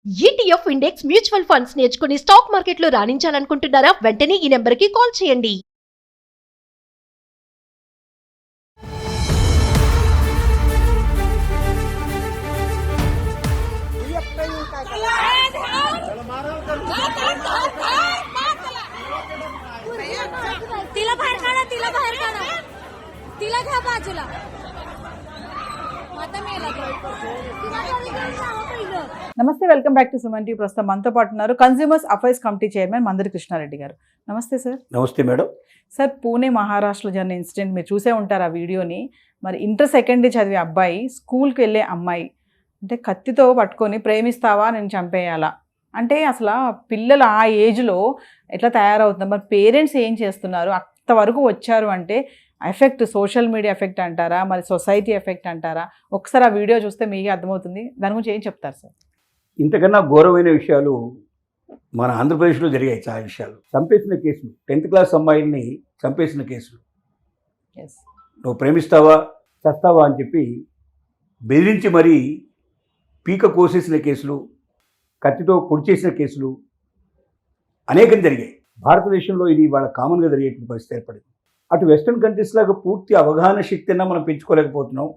ETF index mutual funds నేర్చుకుని stock మార్కెట్లో రాణించాలనుకుంటున్నారా? వెంటనే ఈ నెంబర్కి కాల్ చేయండి. तिला बाहेर काढा, तिला बाहेर काढा, तिला घ्या बाजूला. నమస్తే, welcome back to Suman TV. ప్రస్తుతం మనతో పాటు ఉన్నారు consumers affairs committee chairman Mandari Krishna Reddy గారు. నమస్తే సార్. నమస్తే మేడం. సార్, పూణే మహారాష్ట్రలో జరిగిన ఇన్సిడెంట్ మీరు చూసే ఉంటారు ఆ వీడియోని. మరి ఇంటర్ సెకండరీ చదివే అబ్బాయి స్కూల్కి వెళ్ళే అమ్మాయి అంటే కత్తితో పట్టుకొని ప్రేమిస్తావా నేను చంపేయాలా అంటే అసలు పిల్లలు ఆ ఏజ్లో ఎట్లా తయారవుతున్నారు? మరి పేరెంట్స్ ఏం చేస్తున్నారు? అంతవరకు వచ్చారు అంటే ఎఫెక్ట్ సోషల్ మీడియా ఎఫెక్ట్ అంటారా, మరి సొసైటీ ఎఫెక్ట్ అంటారా? ఒకసారి ఆ వీడియో చూస్తే మీకే అర్థమవుతుంది. దాని గురించి ఏం చెప్తారు సార్? ఇంతకన్నా ఘోరమైన విషయాలు మన ఆంధ్రప్రదేశ్లో జరిగాయి. చాలా విషయాలు. చంపేసిన కేసులు, 10th క్లాస్ అమ్మాయిల్ని చంపేసిన కేసులు. ఎస్, నువ్వు ప్రేమిస్తావా చస్తావా అని చెప్పి బెదిరించి మరీ పీక కోసేసిన కేసులు, కత్తితో పొడి చేసిన కేసులు అనేకం జరిగాయి. భారతదేశంలో ఇది వాళ్ళ కామన్గా జరిగేటువంటి పరిస్థితి ఏర్పడింది. అటు వెస్ట్రన్ కంట్రీస్ లాగా పూర్తి అవగాహన శక్తి అన్నా మనం పెంచుకోలేకపోతున్నాం.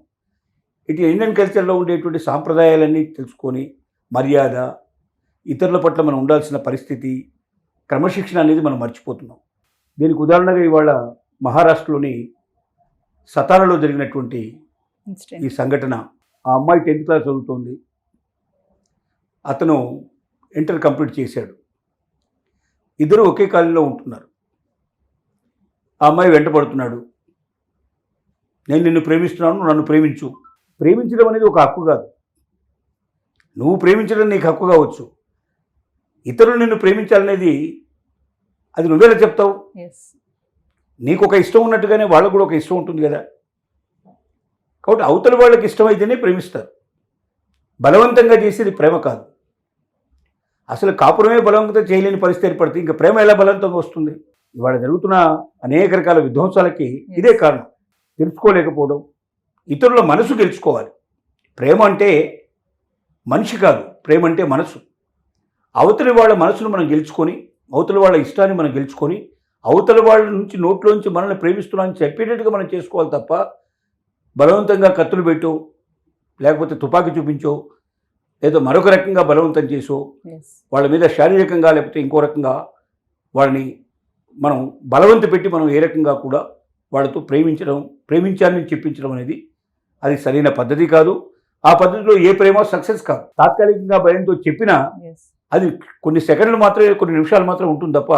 ఇటు ఇండియన్ కల్చర్లో ఉండేటువంటి సాంప్రదాయాలన్నీ తెలుసుకొని మర్యాద, ఇతరుల పట్ల మనం ఉండాల్సిన పరిస్థితి, క్రమశిక్షణ అనేది మనం మర్చిపోతున్నాం. దీనికి ఉదాహరణగా ఇవాళ మహారాష్ట్రలోని సతారాలో జరిగినటువంటి ఈ సంఘటన. ఆ అమ్మాయి 10th క్లాస్ చదువుతోంది, అతను ఇంటర్ కంప్లీట్ చేశాడు. ఇద్దరు ఒకే కాలేజీలో ఉంటున్నారు. ఆ అమ్మాయి వెంటపడుతున్నాడు, నేను నిన్ను ప్రేమిస్తున్నాను, నన్ను ప్రేమించు. ప్రేమించడం అనేది ఒక హక్కు కాదు. నువ్వు ప్రేమించడం నీకు హక్కు కావచ్చు, ఇతరులు నిన్ను ప్రేమించాలనేది అది నువ్వేలా చెప్తావు? నీకు ఒక ఇష్టం ఉన్నట్టుగానే వాళ్ళకు కూడా ఒక ఇష్టం ఉంటుంది కదా. కాబట్టి అవతల వాళ్ళకి ఇష్టమైతేనే ప్రేమిస్తారు. బలవంతంగా చేసేది ప్రేమ కాదు. అసలు కాపురమే బలవంతంగా చేయలేని పరిస్థితి ఏర్పడుతుంది, ఇంకా ప్రేమ ఎలా బలవంతంగా వస్తుంది? ఇవాళ జరుగుతున్న అనేక రకాల విధ్వంసాలకి ఇదే కారణం. తెలుసుకోలేకపోవడం. ఇతరుల మనసు గెలుచుకోవాలి. ప్రేమ అంటే మనిషి కాదు, ప్రేమ అంటే మనసు. అవతలి వాళ్ళ మనసును మనం గెలుచుకొని, అవతలి వాళ్ళ ఇష్టాన్ని మనం గెలుచుకొని, అవతలి వాళ్ళ నుంచి నోట్లోంచి మనల్ని ప్రేమిస్తున్నామని చెప్పేటట్టుగా మనం చేసుకోవాలి తప్ప బలవంతంగా కత్తులు పెట్టో, లేకపోతే తుపాకీ చూపించో, ఏదో మరొక రకంగా బలవంతం చేసో, వాళ్ళ మీద శారీరకంగా లేకపోతే ఇంకో రకంగా వాళ్ళని మనం బలవంత పెట్టి మనం ఏ రకంగా కూడా వాళ్ళతో ప్రేమించాలని చెప్పించడం అనేది అది సరైన పద్ధతి కాదు. ఆ పద్ధతిలో ఏ ప్రేమ సక్సెస్ కాదు. తాత్కాలికంగా భయంతో చెప్పినా అది కొన్ని సెకండ్లు మాత్రమే, కొన్ని నిమిషాలు మాత్రం ఉంటుంది తప్ప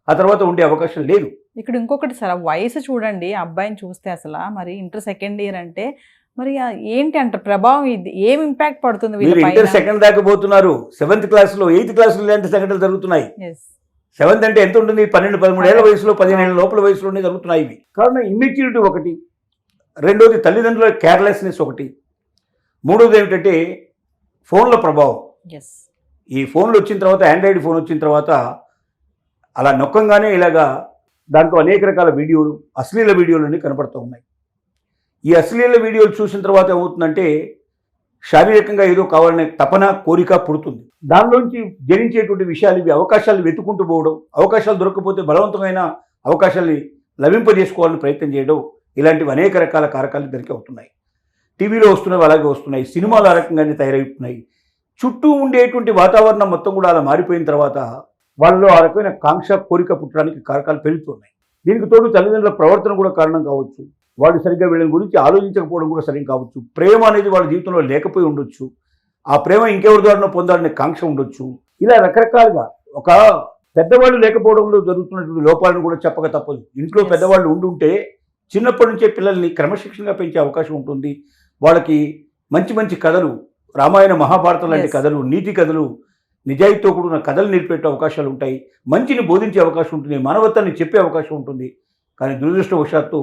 ఆ తర్వాత ఉండే అవకాశం లేదు. ఇక్కడ ఇంకొకటి సార్, వయసు చూడండి అబ్బాయిని చూస్తే. అసలు మరి ఇంటర్ సెకండ్ ఇయర్ అంటే మరి ఏంటి అంట ప్రభావం, ఇది ఏం ఇంపాక్ట్ పడుతుంది? మీరు ఇంటర్ సెకండ్ దాకా పోతున్నారు, 7th క్లాస్లో 8th క్లాస్లో ఇలాంటి సంఘటనలు జరుగుతున్నాయి. 7th అంటే ఎంత ఉంటుంది? 12-13 ఏళ్ల వయసులో, 15 ఏళ్ల లోపల వయసులోనే జరుగుతున్నాయి ఇవి. కారణం ఇమ్మెచ్యూరిటీ ఒకటి, రెండోది తల్లిదండ్రుల కేర్లెస్నెస్ ఒకటి, మూడోది ఏమిటంటే ఫోన్ల ప్రభావం. ఈ ఫోన్లు వచ్చిన తర్వాత, ఆండ్రాయిడ్ ఫోన్ వచ్చిన తర్వాత అలా నొక్కంగానే ఇలాగా దాంట్లో అనేక రకాల వీడియోలు, అశ్లీల వీడియోలు అన్నీ కనపడుతూ ఉన్నాయి. ఈ అశ్లీల వీడియోలు చూసిన తర్వాత ఏమవుతుందంటే శారీరకంగా ఏదో కావాలనే తపన, కోరిక పుడుతుంది. దానిలోంచి జరించేటువంటి విషయాలు ఇవి. అవకాశాలు వెతుకుంటూ పోవడం, అవకాశాలు దొరకకపోతే బలవంతమైన అవకాశాలని లభింపజేసుకోవాలని ప్రయత్నం చేయడం, ఇలాంటివి అనేక రకాల కారకాలు దొరికి అవుతున్నాయి. టీవీలో వస్తున్నవి అలాగే వస్తున్నాయి, సినిమాలు ఆ రకంగానే తయారవుతున్నాయి. చుట్టూ ఉండేటువంటి వాతావరణం మొత్తం కూడా అలా మారిపోయిన తర్వాత వాళ్ళలో ఆ రకమైన కాంక్ష, కోరిక పుట్టడానికి కారకాలు పెరుగుతున్నాయి. దీనికి తోడు తల్లిదండ్రుల ప్రవర్తన కూడా కారణం కావచ్చు. వాళ్ళు సరిగ్గా వీళ్ళని గురించి ఆలోచించకపోవడం కూడా సరిగ్గా కావచ్చు. ప్రేమ అనేది వాళ్ళ జీవితంలో లేకపోయి ఉండొచ్చు. ఆ ప్రేమ ఇంకెవరి ద్వారా పొందాలనే కాంక్ష ఉండొచ్చు. ఇలా రకరకాలుగా ఒక పెద్దవాళ్ళు లేకపోవడంలో జరుగుతున్నటువంటి లోపాలను కూడా చెప్పక తప్పదు. ఇంట్లో పెద్దవాళ్ళు ఉండుంటే చిన్నప్పటి నుంచే పిల్లల్ని క్రమశిక్షణగా పెంచే అవకాశం ఉంటుంది. వాళ్ళకి మంచి మంచి కథలు, రామాయణ మహాభారతం లాంటి కథలు, నీతి కథలు, నిజాయితీతో కూడిన కథలు నేర్పే అవకాశాలు ఉంటాయి. మంచిని బోధించే అవకాశం ఉంటుంది, మానవత్వాన్ని చెప్పే అవకాశం ఉంటుంది. కానీ దురదృష్టవశాత్తు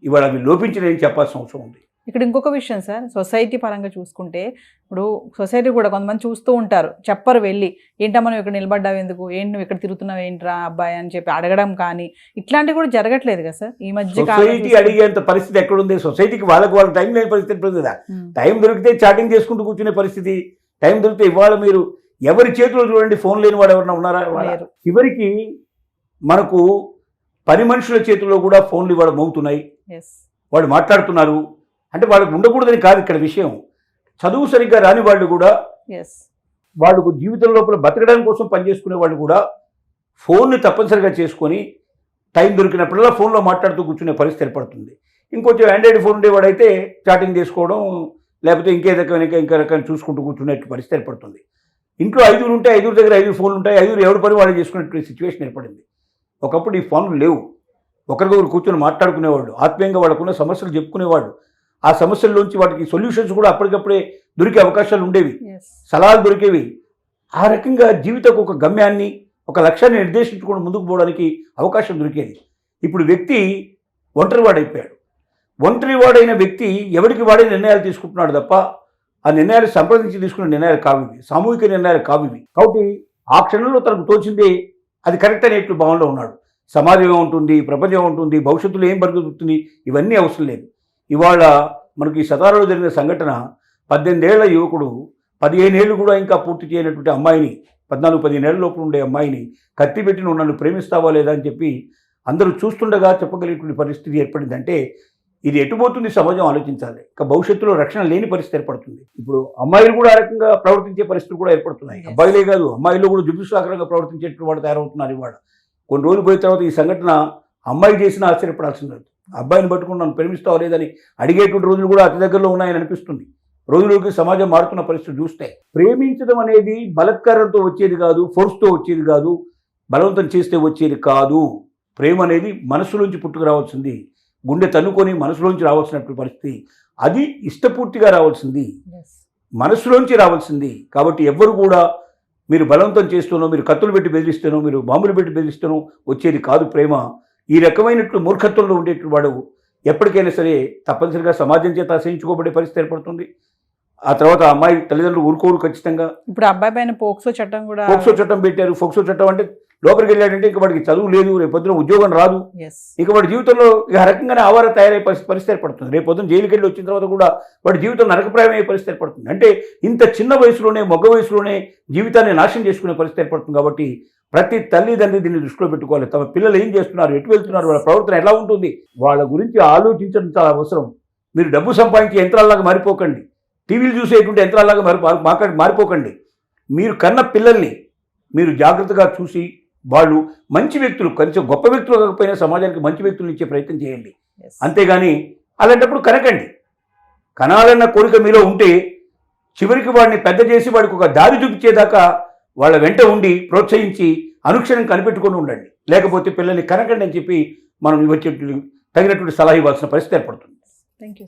ఇవాళ అవి లోపించినని చెప్పాల్సిన అవసరం ఉంది. ఇక్కడ ఇంకొక విషయం సార్, సొసైటీ పరంగా చూసుకుంటే ఇప్పుడు సొసైటీ కూడా కొంతమంది చూస్తూ ఉంటారు, చెప్పరు వెళ్ళి ఏంటా మనం ఇక్కడ నిలబడ్డావు ఎందుకు, ఏంటి నువ్వు ఇక్కడ తిరుగుతున్నావు ఏంట్రా అబ్బాయి అని చెప్పి అడగడం కానీ ఇట్లాంటివి కూడా జరగట్లేదు కదా సార్ ఈ మధ్య. సొసైటీ అడిగేంత పరిస్థితి ఎక్కడుంది? సొసైటీకి వాళ్ళ టైం లేని పరిస్థితి ఎప్పుడు కదా. టైం దొరికితే చాటింగ్ చేసుకుంటూ కూర్చునే పరిస్థితి, టైం దొరికితే ఇవాళ మీరు ఎవరి చేతిలో చూడండి ఫోన్ లేని వాడు ఎవరైనా ఉన్నారా? లేరు. చివరికి మనకు పని మనుషుల చేతుల్లో కూడా ఫోన్లు ఇవాళ మోగుతున్నాయి. ఎస్. వాళ్ళు మాట్లాడుతున్నారు. అంటే వాళ్ళకు ఉండకూడదని కాదు ఇక్కడ విషయం. చదువు సరిగ్గా రాని వాళ్ళు కూడా, ఎస్. వాళ్ళకు జీవితం లోపల బతకడం కోసం పనిచేసుకునే వాళ్ళు కూడా ఫోన్ని తప్పనిసరిగా చేసుకొని టైం దొరికినప్పుడల్లా ఫోన్లో మాట్లాడుతూ కూర్చునే పరిస్థితి ఏర్పడుతుంది. ఇంకొంచెం ఆండ్రాయిడ్ ఫోన్ ఉండేవాడైతే చాటింగ్ చేసుకోవడం, లేకపోతే ఇంకా రకం చూసుకుంటూ కూర్చునే పరిస్థితి ఏర్పడుతుంది. ఇంట్లో 5 ఉంటే 5 దగ్గర 5 ఫోన్లు ఉంటాయి. 5 ఎవరి పని వాళ్ళు చేసుకునేటువంటి సిచ్యువేషన్ ఏర్పడింది. ఒకప్పుడు ఈ ఫోన్లు లేవు. ఒకరికొకరు కూర్చొని మాట్లాడుకునేవాళ్ళు, ఆత్మీయంగా వాళ్ళకున్న సమస్యలు చెప్పుకునేవాళ్ళు. ఆ సమస్యల్లోంచి వాటికి సొల్యూషన్స్ కూడా అప్పటికప్పుడే దొరికే అవకాశాలు ఉండేవి, ఎస్. సలహాలు దొరికేవి. ఆ రకంగా జీవితకు ఒక గమ్యాన్ని, ఒక లక్ష్యాన్ని నిర్దేశించుకొని ముందుకు పోవడానికి అవకాశం దొరికేది. ఇప్పుడు వ్యక్తి ఒంటరివాడైపోయాడు. ఒంటరివాడైన వ్యక్తి ఎవరికి వాడే నిర్ణయాలు తీసుకుంటున్నాడు తప్ప ఆ నిర్ణయాలు సంప్రదించి తీసుకునే నిర్ణయాలు కావివి, సామూహిక నిర్ణయాలు కావివి. కాబట్టి ఆ క్షణంలో తనకు తోచిందే అది కరెక్ట్ అనేట్లు భావనలో ఉన్నాడు. సమాజం ఉంటుంది, ప్రపంచం ఉంటుంది, భవిష్యత్తులో ఏం జరుగుతుంది ఇవన్నీ అవసరం లేదు. ఇవాళ మనకి ఈ శతాలలో జరిగిన సంఘటన 18 ఏళ్ల యువకుడు 15 ఏళ్ళు కూడా ఇంకా పూర్తి చేయనటువంటి అమ్మాయిని, 14-15 ఏళ్ల లోపు ఉండే అమ్మాయిని కత్తి పెట్టి నువ్వు నన్ను ప్రేమిస్తావా లేదా అని చెప్పి అందరూ చూస్తుండగా చెప్పగలిగేటువంటి పరిస్థితి ఏర్పడిందంటే ఇది ఎటుపోతుంది సమాజం ఆలోచించాలి. ఇంకా భవిష్యత్తులో రక్షణ లేని పరిస్థితి ఏర్పడుతుంది. ఇప్పుడు అమ్మాయిలు కూడా ఆ రకంగా ప్రవర్తించే పరిస్థితులు కూడా ఏర్పడుతున్నాయి. అబ్బాయిలే కాదు, అమ్మాయిలు కూడా జుగుప్సాకరంగా ప్రవర్తించేటువంటి వాడు తయారవుతున్నారు. ఇవాళ కొన్ని రోజులు పోయిన తర్వాత ఈ సంఘటన అమ్మాయి చేసినా ఆశ్చర్యపడాల్సింది. అబ్బాయిని పట్టుకుని నన్ను ప్రేమిస్తావా లేదని అడిగేటువంటి రోజులు కూడా అతి దగ్గరలో ఉన్నాయని అనిపిస్తుంది. రోజులోకి సమాజం మారుతున్న పరిస్థితి చూస్తే ప్రేమించడం అనేది బలత్కారంతో వచ్చేది కాదు, ఫోర్స్తో వచ్చేది కాదు, బలవంతం చేస్తే వచ్చేది కాదు. ప్రేమ అనేది మనసులోంచి పుట్టుకు రావాల్సింది, గుండె తన్నుకొని మనసులోంచి రావాల్సినటువంటి పరిస్థితి. అది ఇష్టపూర్తిగా రావాల్సింది, మనసులోంచి రావాల్సింది. కాబట్టి ఎవ్వరు కూడా మీరు బలవంతం చేస్తూనో, మీరు కత్తులు పెట్టి బెదిరిస్తేనో, మీరు బాంబులు పెట్టి బెదిరిస్తేనో వచ్చేది కాదు ప్రేమ. ఈ రకమైనట్లు మూర్ఖత్వంలో ఉండేటువంటి వాడు ఎప్పటికైనా సరే తప్పనిసరిగా సమాజం చేత అసహించుకోబడే పరిస్థితి ఏర్పడుతుంది. ఆ తర్వాత అమ్మాయి తల్లిదండ్రులు ఊరుకోరు ఖచ్చితంగా. ఇప్పుడు అబ్బాయి పైన పోక్సో చట్టం కూడా, పోక్సో చట్టం పెట్టారు. పోక్సో చట్టం అంటే లోపలికి వెళ్ళాడంటే ఇంకా వాడికి చదువు లేదు, రేపొద్దున ఉద్యోగం రాదు, ఇక వాడి జీవితంలో ఇక రకంగానే ఆవార తయారయ్యే పరిస్థితి ఏర్పడుతుంది. రేపొద్దున జైలుకి వెళ్ళి వచ్చిన తర్వాత కూడా వాడి జీవితం నరకప్రాయం అయ్యే పరిస్థితి ఏర్పడుతుంది. అంటే ఇంత చిన్న వయసులోనే, మగ వయసులోనే జీవితాన్ని నాశనం చేసుకునే పరిస్థితి ఏర్పడుతుంది. కాబట్టి ప్రతి తల్లిదండ్రి దీన్ని దృష్టిలో పెట్టుకోవాలి. తమ పిల్లలు ఏం చేస్తున్నారు, ఎటు వెళ్తున్నారు, వాళ్ళ ప్రవర్తన ఎలా ఉంటుంది, వాళ్ళ గురించి ఆలోచించడం చాలా అవసరం. మీరు డబ్బు సంపాదించే యంత్రాల్లాగా మారిపోకండి, టీవీలు చూసేటువంటి యంత్రాల్లాగా మారిపోకండి. మీరు కన్న పిల్లల్ని మీరు జాగ్రత్తగా చూసి వాళ్ళు మంచి వ్యక్తులు, కొంచెం గొప్ప వ్యక్తులు కాకపోయినా సమాజానికి మంచి వ్యక్తులు ఇచ్చే ప్రయత్నం చేయండి. అంతేగాని అలాంటప్పుడు కనకండి. కనాలన్న కోరిక మీలో ఉంటే చివరికి వాడిని పెద్ద చేసి వాడికి ఒక దారి చూపించేదాకా వాళ్ళ వెంట ఉండి ప్రోత్సహించి అనుక్షణం కనిపెట్టుకొని ఉండండి. లేకపోతే పిల్లల్ని కనకండి అని చెప్పి మనం వచ్చే తగినటువంటి సలహా ఇవ్వాల్సిన పరిస్థితి ఏర్పడుతుంది. Thank you.